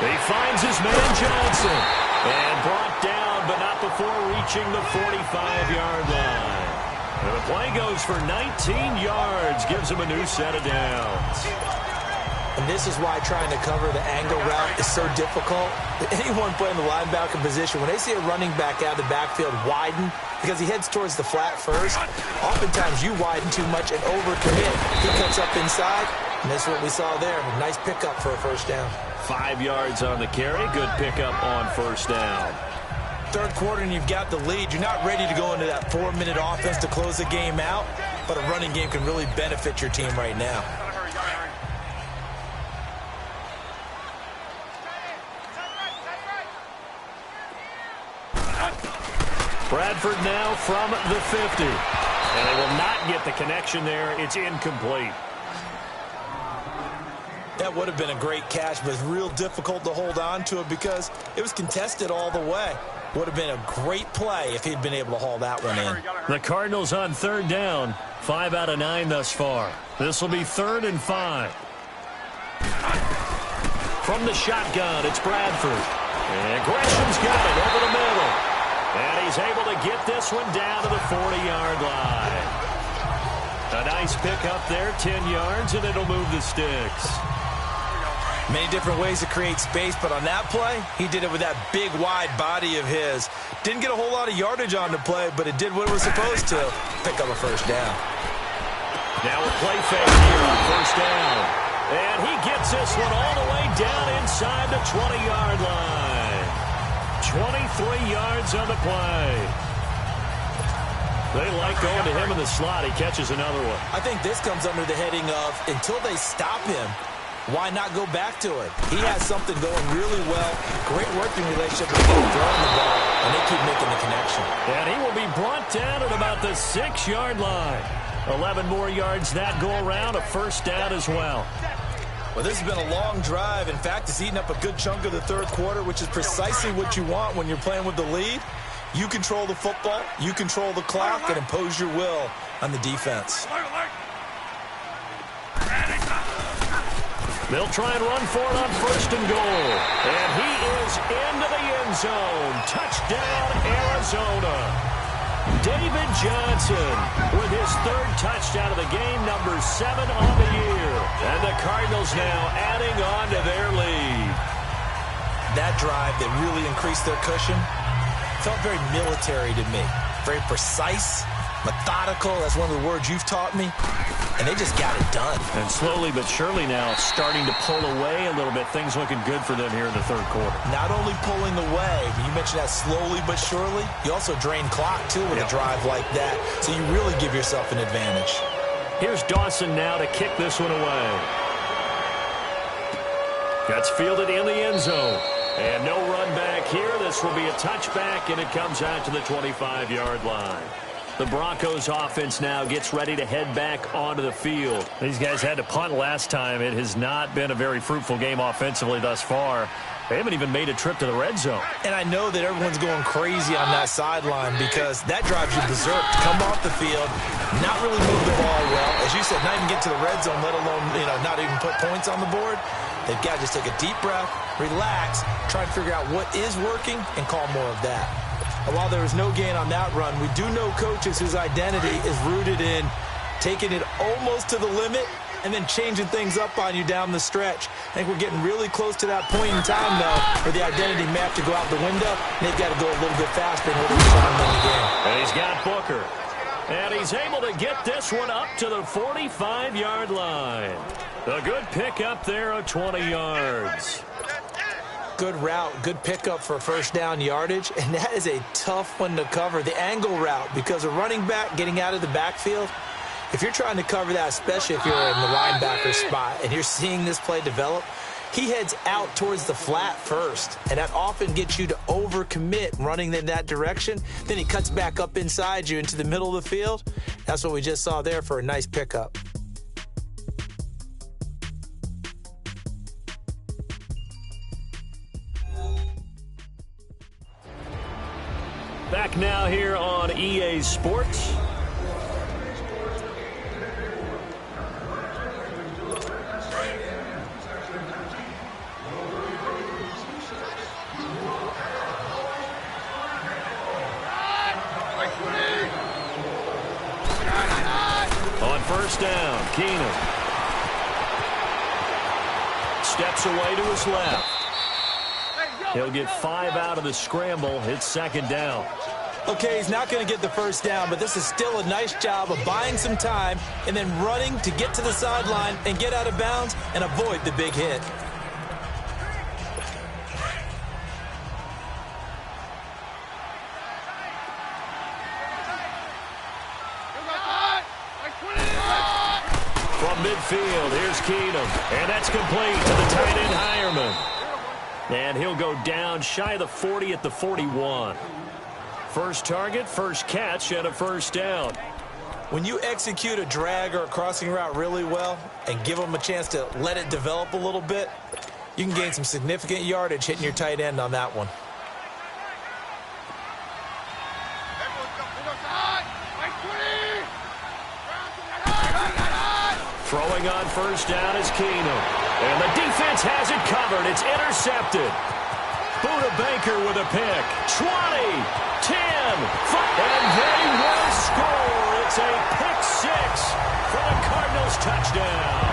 He finds his man Johnson. And brought down, but not before reaching the 45-yard line. And the play goes for 19 yards, gives him a new set of downs. And this is why trying to cover the angle route is so difficult. Anyone playing the linebacker position, when they see a running back out of the backfield widen, because he heads towards the flat first, oftentimes you widen too much and overcommit. He cuts up inside, and that's what we saw there. A nice pickup for a 1st down. 5 yards on the carry. Good pickup on 1st down. 3rd quarter and you've got the lead. You're not ready to go into that 4-minute offense to close the game out, but a running game can really benefit your team right now. Bradford now from the 50. And they will not get the connection there. It's incomplete. That would have been a great catch, but it's real difficult to hold on to it because it was contested all the way. Would have been a great play if he'd been able to haul that one in. The Cardinals on 3rd down. 5 out of 9 thus far. This will be 3rd and 5. From the shotgun, it's Bradford. And Gresham's got it over the middle. And he's able to get this one down to the 40-yard line. A nice pickup there, 10 yards, and it'll move the sticks. Many different ways to create space, but on that play, he did it with that big, wide body of his. Didn't get a whole lot of yardage on the play, but it did what it was supposed to. Pick up a 1st down. Now a play fake here on 1st down. And he gets this one all the way down inside the 20-yard line. 23 yards on the play. They like going to him in the slot. He catches another one. I think this comes under the heading of, until they stop him, why not go back to it? He has something going really well. Great working relationship with him throwing the ball, and they keep making the connection. And he will be brought down at about the 6-yard line. 11 more yards that go around, a 1st down as well. Well, this has been a long drive. In fact, it's eaten up a good chunk of the 3rd quarter, which is precisely what you want when you're playing with the lead. You control the football, you control the clock, and impose your will on the defense. They'll try and run for it on 1st and goal. And he is into the end zone. Touchdown, Arizona. David Johnson with his 3rd touchdown of the game, number 7 on the year. And the Cardinals now adding on to their lead. That drive that really increased their cushion felt very military to me. Very precise, methodical. That's one of the words you've taught me. And they just got it done. And slowly but surely now starting to pull away a little bit. Things looking good for them here in the third quarter. Not only pulling away, but you mentioned that slowly but surely. You also drain clock, too, with a drive like that. So you really give yourself an advantage. Here's Dawson now to kick this one away. That's fielded in the end zone. And no run back here. This will be a touchback, and it comes out to the 25-yard line. The Broncos offense now gets ready to head back onto the field. These guys had to punt last time. It has not been a very fruitful game offensively thus far. They haven't even made a trip to the red zone. And I know that everyone's going crazy on that sideline because that drives you berserk to come off the field, not really move the ball well. As you said, not even get to the red zone, let alone, not even put points on the board. They've got to just take a deep breath, relax, try to figure out what is working, and call more of that. And while there was no gain on that run, we do know coaches whose identity is rooted in taking it almost to the limit and then changing things up on you down the stretch. I think we're getting really close to that point in time, though, where the identity may have to go out the window, and they've got to go a little bit faster in order to try and win the game. And he's got Booker. And he's able to get this one up to the 45-yard line. A good pickup there of 20 yards. Good route, good pickup for first down yardage, and that is a tough one to cover, the angle route, because a running back getting out of the backfield, if you're trying to cover that, especially if you're in the linebacker spot and you're seeing this play develop, he heads out towards the flat first, and that often gets you to overcommit running in that direction. Then he cuts back up inside you into the middle of the field. That's what we just saw there for a nice pickup. Back now here on EA Sports. On first down, Keenum steps away to his left. He'll get 5 out of the scramble. It's second down. Okay, he's not going to get the first down, but this is still a nice job of buying some time and then running to get to the sideline and get out of bounds and avoid the big hit. From midfield, here's Keenum. And that's complete to the tight end, Hireman. And he'll go down shy of the 40 at the 41. First target, first catch, and a first down. When you execute a drag or a crossing route really well and give them a chance to let it develop a little bit, you can gain some significant yardage hitting your tight end on that one. Throwing on first down is Keenum. And the defense has it covered. It's intercepted. Buda Baker with a pick. 20, 10, 5, and they will score. It's a pick six for the Cardinals touchdown.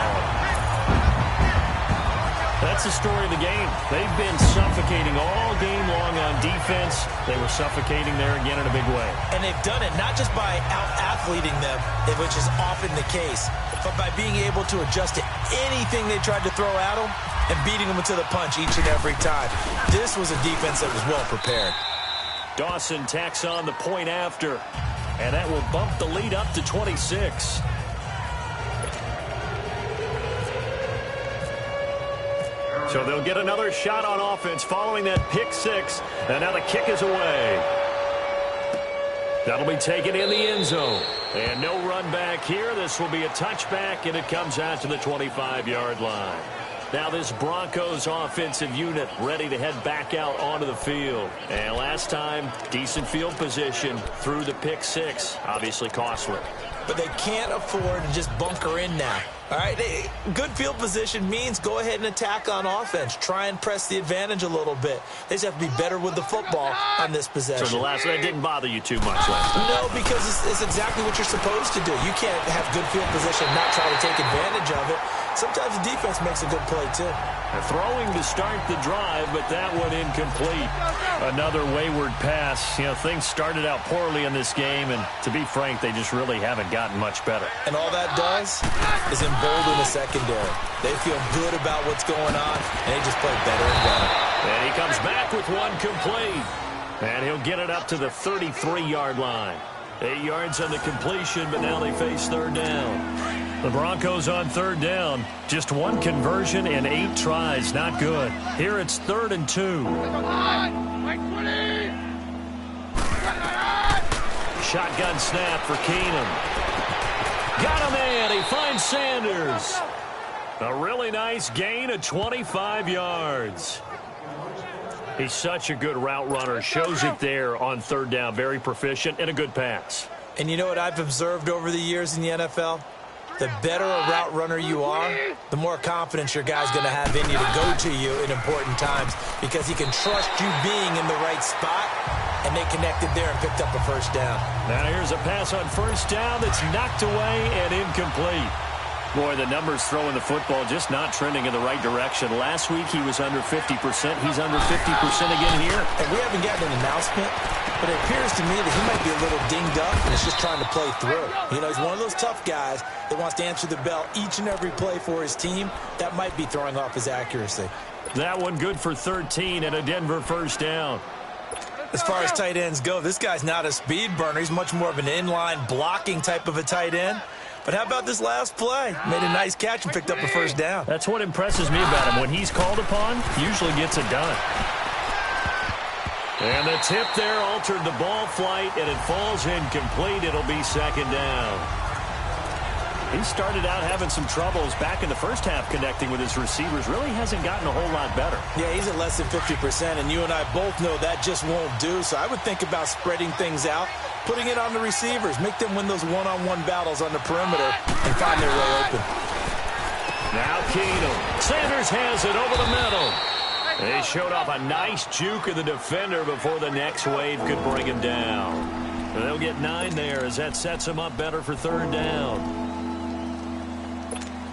That's the story of the game. They've been suffocating all game long on defense. They were suffocating there again in a big way. And they've done it not just by out-athleting them, which is often the case, but by being able to adjust to anything they tried to throw at them and beating them to the punch each and every time. This was a defense that was well prepared. Dawson tacks on the point after, and that will bump the lead up to 26. So they'll get another shot on offense following that pick six, and now the kick is away. That'll be taken in the end zone. And no run back here. This will be a touchback, and it comes out to the 25-yard line. Now this Broncos offensive unit ready to head back out onto the field. And last time, decent field position through the pick six. Obviously costly. But they can't afford to just bunker in now. All right, good field position means go ahead and attack on offense. Try and press the advantage a little bit. They just have to be better with the football on this possession. So that didn't bother you too much last time? No, because it's exactly what you're supposed to do. You can't have good field position and not try to take advantage of it. sometimes the defense makes a good play, too. They're throwing to start the drive, but that one incomplete. Another wayward pass. You know, things started out poorly in this game, and to be frank, they just really haven't gotten much better. And all that does is embolden the secondary. They feel good about what's going on, and they just play better and better. And he comes back with one complete. And he'll get it up to the 33-yard line. 8 yards on the completion, but now they face third down. The Broncos on third down. Just one conversion in 8 tries. Not good. Here it's 3rd and 2. Shotgun snap for Keenum. Got a man. He finds Sanders. A really nice gain of 25 yards. He's such a good route runner. Shows it there on third down. Very proficient and a good pass. And you know what I've observed over the years in the NFL? The better a route runner you are, the more confidence your guy's going to have in you to go to you in important times because he can trust you being in the right spot, and they connected there and picked up a first down. Now here's a pass on first down that's knocked away and incomplete. Boy, the numbers throwing the football just not trending in the right direction. Last week he was under 50%. He's under 50% again here. And we haven't gotten an announcement, but it appears to me that he might be a little dinged up and is just trying to play through. You know, he's one of those tough guys that wants to answer the bell each and every play for his team. That might be throwing off his accuracy. That one good for 13 and a Denver first down. As far as tight ends go, this guy's not a speed burner. He's much more of an inline blocking type of a tight end. But how about this last play? Made a nice catch and picked up a first down. That's what impresses me about him. When he's called upon, usually gets it done. And the tip there altered the ball flight, and it falls incomplete. It'll be second down. He started out having some troubles back in the first half connecting with his receivers. Really hasn't gotten a whole lot better. Yeah, he's at less than 50%, and you and I both know that just won't do. So I would think about spreading things out, putting it on the receivers, make them win those one-on-one battles on the perimeter, and find their way open. Now Keenum. Sanders has it over the middle. They showed off a nice juke of the defender before the next wave could bring him down. They'll get 9 there as that sets them up better for third down.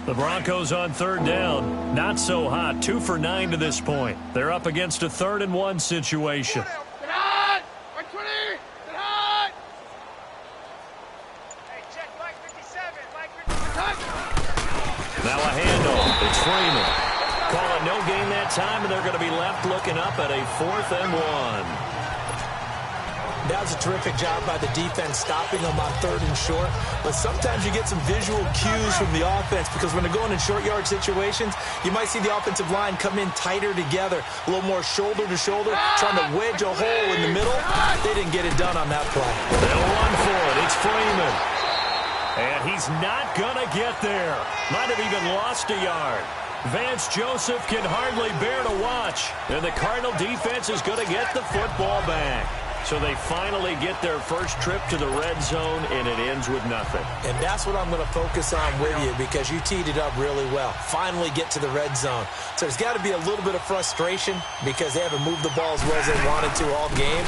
The Broncos on third down. Not so hot. 2 for 9 to this point. They're up against a 3rd and 1 situation. Now a handoff. It's Freeman. Call it no gain that time, and they're going to be left looking up at a 4th and 1. That was a terrific job by the defense stopping them on 3rd and short. But sometimes you get some visual cues from the offense because when they're going in short yard situations, you might see the offensive line come in tighter together, a little more shoulder to shoulder, trying to wedge a hole in the middle. They didn't get it done on that play. They'll run for it. It's Freeman. And he's not going to get there. Might have even lost a yard. Vance Joseph can hardly bear to watch. And the Cardinal defense is going to get the football back. So they finally get their first trip to the red zone, and it ends with nothing. And that's what I'm going to focus on with you because you teed it up really well. Finally get to the red zone. So there's got to be a little bit of frustration because they haven't moved the ball as well as they wanted to all game.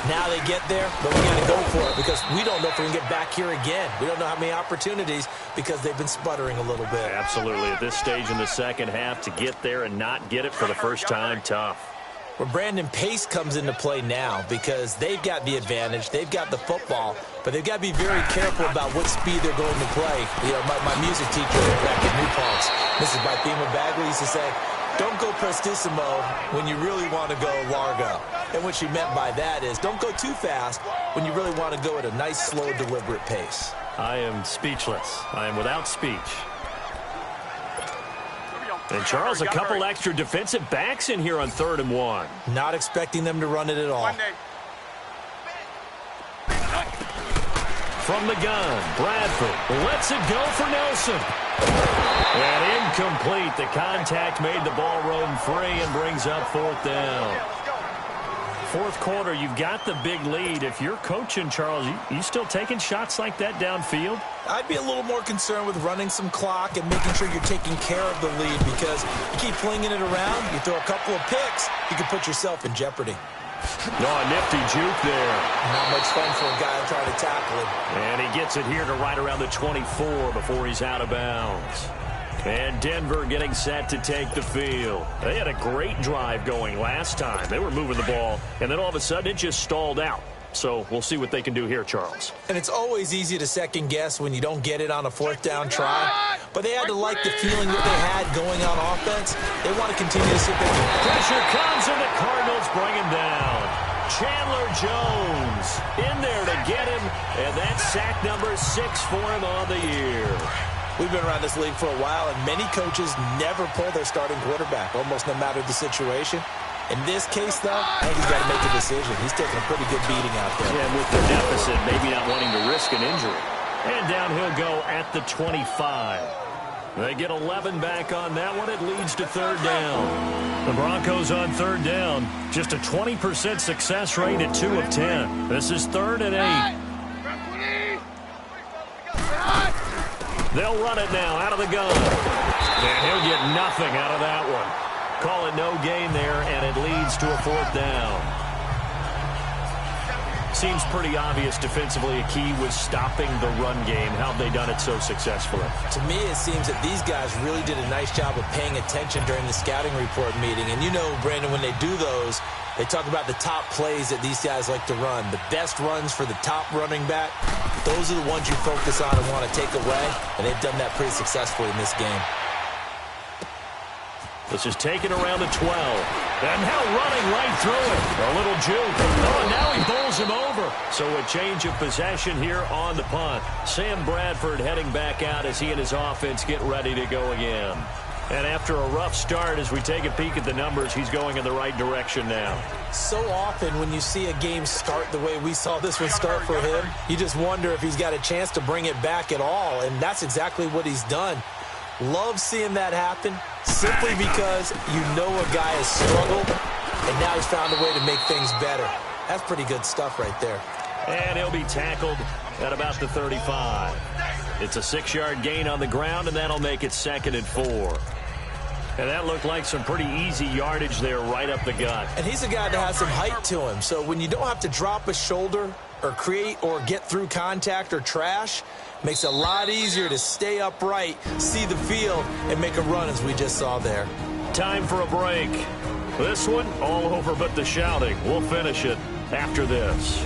Now they get there, but we got to go for it because we don't know if we can get back here again. We don't know how many opportunities because they've been sputtering a little bit. Absolutely. At this stage in the second half, to get there and not get it for the first time, tough. Where Brandon Pace comes into play now because they've got the advantage, they've got the football, but they've got to be very careful about what speed they're going to play. You know, my music teacher back in New Paltz, Mrs. Bythema Bagley, used to say, don't go prestissimo when you really want to go largo. And what she meant by that is don't go too fast when you really want to go at a nice, slow, deliberate pace. I am speechless. I am without speech. And Charles, a couple extra defensive backs in here on 3rd and 1. Not expecting them to run it at all. From the gun, Bradford lets it go for Nelson. And incomplete. The contact made the ball roam free and brings up 4th down. 4th quarter, you've got the big lead. If you're coaching, Charles, you still taking shots like that downfield? I'd be a little more concerned with running some clock and making sure you're taking care of the lead because you keep flinging it around, you throw a couple of picks, you can put yourself in jeopardy. No, a nifty juke there. Not much fun for a guy trying to tackle him. And he gets it here to right around the 24 before he's out of bounds. And Denver getting set to take the field. They had a great drive going last time. They were moving the ball, and then all of a sudden it just stalled out. So we'll see what they can do here, Charles. And it's always easy to second guess when you don't get it on a fourth down try. But they had to like the feeling that they had going on offense. They want to continue to see if they can. Pressure comes, and the Cardinals bring him down. Chandler Jones in there to get him, and that's sack number 6 for him on the year. We've been around this league for a while, and many coaches never pull their starting quarterback, almost no matter the situation. In this case, though, I think he's got to make a decision. He's taking a pretty good beating out there. Yeah, with the deficit, maybe not wanting to risk an injury. And down he'll go at the 25. They get 11 back on that one. It leads to third down. The Broncos on third down. Just a 20% success rate at 2 of 10. This is 3rd and 8. They'll run it now out of the gun. And he'll get nothing out of that one. Call it no gain there, and it leads to a 4th down. Seems pretty obvious defensively a key was stopping the run game. How have they done it so successfully? To me, it seems that these guys really did a nice job of paying attention during the scouting report meeting. And you know, Brandon, when they do those, they talk about the top plays that these guys like to run. The best runs for the top running back, those are the ones you focus on and want to take away. And they've done that pretty successfully in this game. This is taken around the 12. And now running right through it. A little juke. Oh, and now he bowls him over. So a change of possession here on the punt. Sam Bradford heading back out as he and his offense get ready to go again. And after a rough start, as we take a peek at the numbers, he's going in the right direction now. So often when you see a game start the way we saw this one start for him, you just wonder if he's got a chance to bring it back at all. And that's exactly what he's done. Love seeing that happen simply because you know a guy has struggled, and now he's found a way to make things better. That's pretty good stuff right there. And he'll be tackled at about the 35. It's a 6-yard gain on the ground, and that'll make it 2nd and 4. And that looked like some pretty easy yardage there right up the gut. And he's a guy that has some height to him, so when you don't have to drop a shoulder or create or get through contact or trash, makes it a lot easier to stay upright, see the field, and make a run as we just saw there. Time for a break. This one, all over but the shouting. We'll finish it after this.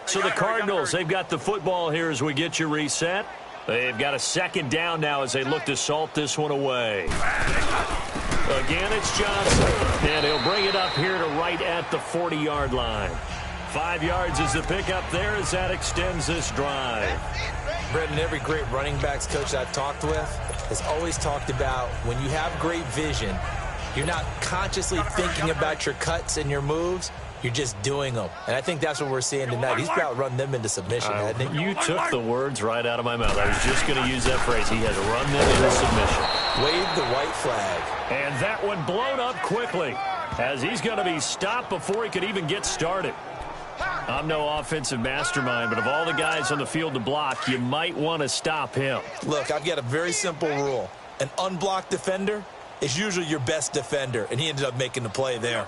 So the Cardinals, they've got the football here as we get you reset. They've got a 2nd down now as they look to salt this one away. Again, it's Johnson. And he'll bring it up here to right at the 40-yard line. 5 yards is the pickup there as that extends this drive. Brendan, every great running backs coach I've talked with has always talked about when you have great vision, you're not consciously thinking about your cuts and your moves. You're just doing them. And I think that's what we're seeing tonight. He's about run them into submission, hasn't he? You took the words right out of my mouth. I was just going to use that phrase. He has run them into submission. Wave the white flag. And that one blown up quickly as he's going to be stopped before he could even get started. I'm no offensive mastermind, but of all the guys on the field to block, you might want to stop him. Look, I've got a very simple rule. An unblocked defender is usually your best defender, and he ended up making the play there.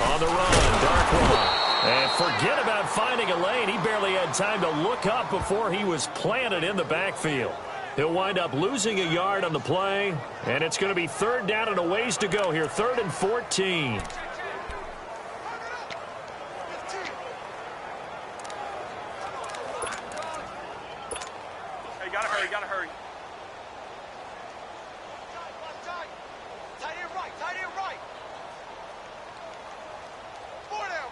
On the run, dark one. And forget about finding a lane. He barely had time to look up before he was planted in the backfield. He'll wind up losing a yard on the play, and it's going to be 3rd down and a ways to go here, 3rd and 14. Hey, gotta hurry. Tight end right. 4 down.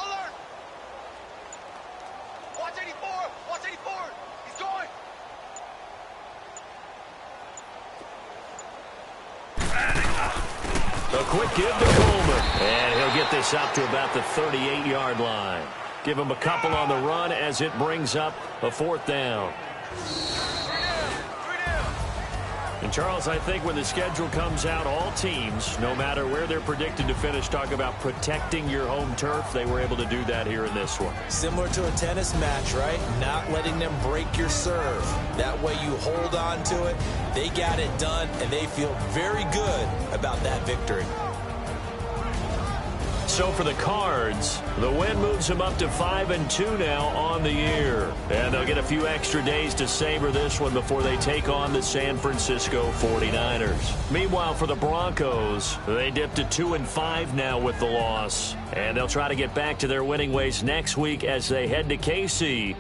Alert. Watch 84. He's going. A quick give to Coleman. And he'll get this up to about the 38-yard line. Give them a couple on the run as it brings up a 4th down. And, Charles, I think when the schedule comes out, all teams, no matter where they're predicted to finish, talk about protecting your home turf. They were able to do that here in this one. Similar to a tennis match, right? Not letting them break your serve. That way you hold on to it. They got it done, and they feel very good about that victory. So for the Cards, the win moves them up to 5-2 now on the year. And they'll get a few extra days to savor this one before they take on the San Francisco 49ers. Meanwhile, for the Broncos, they dipped to 2-5 now with the loss. And they'll try to get back to their winning ways next week as they head to KC